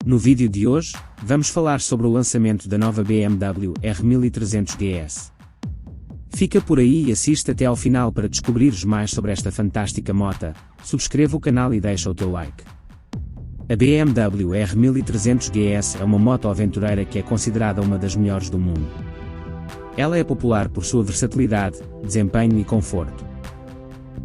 No vídeo de hoje, vamos falar sobre o lançamento da nova BMW R1300 GS. Fica por aí e assiste até ao final para descobrires mais sobre esta fantástica moto. Subscreva o canal e deixa o teu like. A BMW R1300 GS é uma moto aventureira que é considerada uma das melhores do mundo. Ela é popular por sua versatilidade, desempenho e conforto.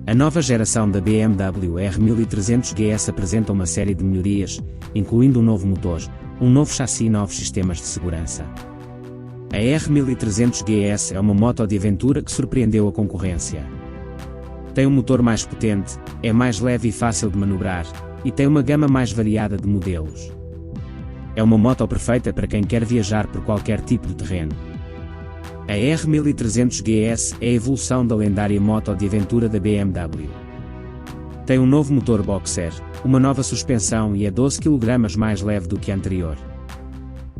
A nova geração da BMW R1300 GS apresenta uma série de melhorias, incluindo um novo motor, um novo chassi e novos sistemas de segurança. A R1300 GS é uma moto de aventura que surpreendeu a concorrência. Tem um motor mais potente, é mais leve e fácil de manobrar, e tem uma gama mais variada de modelos. É uma moto perfeita para quem quer viajar por qualquer tipo de terreno. A R1300 GS é a evolução da lendária moto de aventura da BMW. Tem um novo motor boxer, uma nova suspensão e é 12 kg mais leve do que a anterior.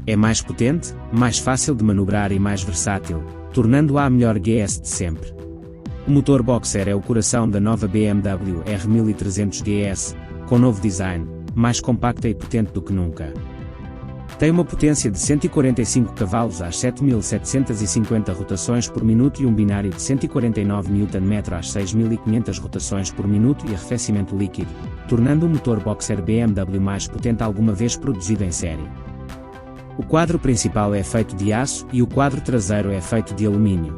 É mais potente, mais fácil de manobrar e mais versátil, tornando-a a melhor GS de sempre. O motor boxer é o coração da nova BMW R1300 GS, com novo design, mais compacta e potente do que nunca. Tem uma potência de 145 cavalos às 7.750 rotações por minuto e um binário de 149 Nm às 6.500 rotações por minuto e arrefecimento líquido, tornando o motor boxer BMW mais potente alguma vez produzido em série. O quadro principal é feito de aço e o quadro traseiro é feito de alumínio.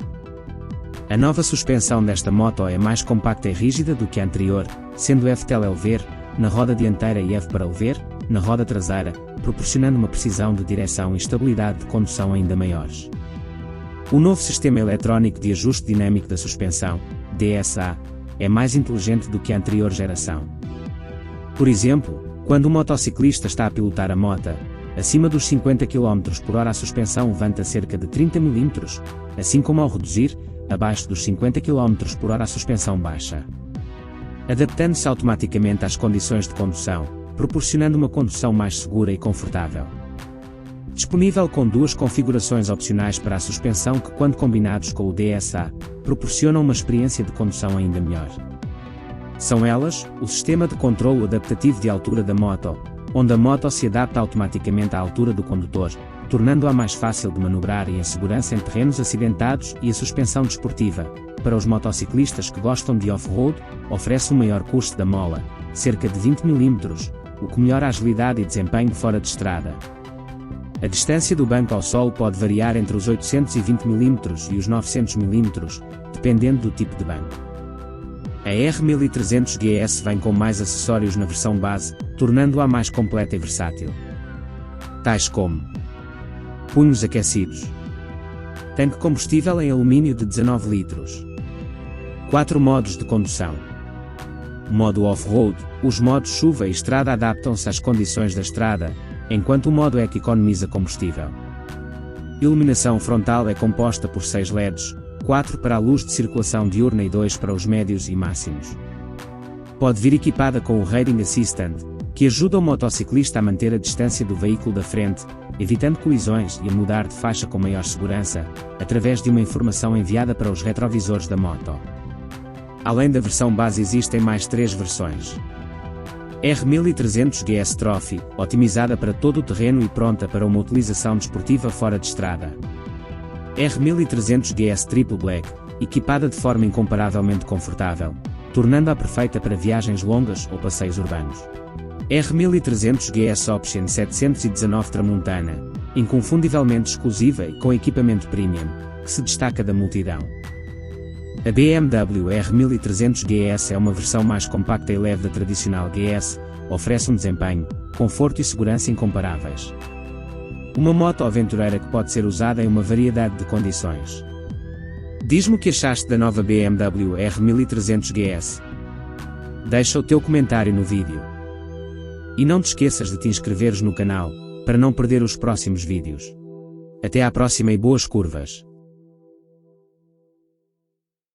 A nova suspensão desta moto é mais compacta e rígida do que a anterior, sendo FTL-lever na roda dianteira e F para lever na roda traseira, proporcionando uma precisão de direção e estabilidade de condução ainda maiores. O novo sistema eletrónico de ajuste dinâmico da suspensão, DSA, é mais inteligente do que a anterior geração. Por exemplo, quando o motociclista está a pilotar a moto, acima dos 50 km/h a suspensão levanta cerca de 30 mm, assim como ao reduzir, abaixo dos 50 km/h a suspensão baixa. Adaptando-se automaticamente às condições de condução, proporcionando uma condução mais segura e confortável. Disponível com duas configurações opcionais para a suspensão que, quando combinados com o DSA, proporcionam uma experiência de condução ainda melhor. São elas, o sistema de controlo adaptativo de altura da moto, onde a moto se adapta automaticamente à altura do condutor, tornando-a mais fácil de manobrar e em segurança em terrenos acidentados, e a suspensão desportiva, para os motociclistas que gostam de off-road, oferece um maior custo da mola, cerca de 20 mm, o que melhora a agilidade e desempenho fora de estrada. A distância do banco ao solo pode variar entre os 820 mm e os 900 mm, dependendo do tipo de banco. A R1300 GS vem com mais acessórios na versão base, tornando-a mais completa e versátil. Tais como punhos aquecidos, tanque combustível em alumínio de 19 litros, 4 modos de condução. Modo off-road, os modos chuva e estrada adaptam-se às condições da estrada, enquanto o modo eco economiza combustível. Iluminação frontal é composta por 6 LEDs, 4 para a luz de circulação diurna e 2 para os médios e máximos. Pode vir equipada com o Rading Assistant, que ajuda o motociclista a manter a distância do veículo da frente, evitando colisões e a mudar de faixa com maior segurança, através de uma informação enviada para os retrovisores da moto. Além da versão base existem mais 3 versões. R1300 GS Trophy, otimizada para todo o terreno e pronta para uma utilização desportiva fora de estrada. R1300 GS Triple Black, equipada de forma incomparavelmente confortável, tornando-a perfeita para viagens longas ou passeios urbanos. R1300 GS Option 719 Tramontana, inconfundivelmente exclusiva e com equipamento premium, que se destaca da multidão. A BMW R1300 GS é uma versão mais compacta e leve da tradicional GS, oferece um desempenho, conforto e segurança incomparáveis. Uma moto aventureira que pode ser usada em uma variedade de condições. Diz-me o que achaste da nova BMW R1300 GS. Deixa o teu comentário no vídeo. E não te esqueças de te inscreveres no canal, para não perder os próximos vídeos. Até à próxima e boas curvas!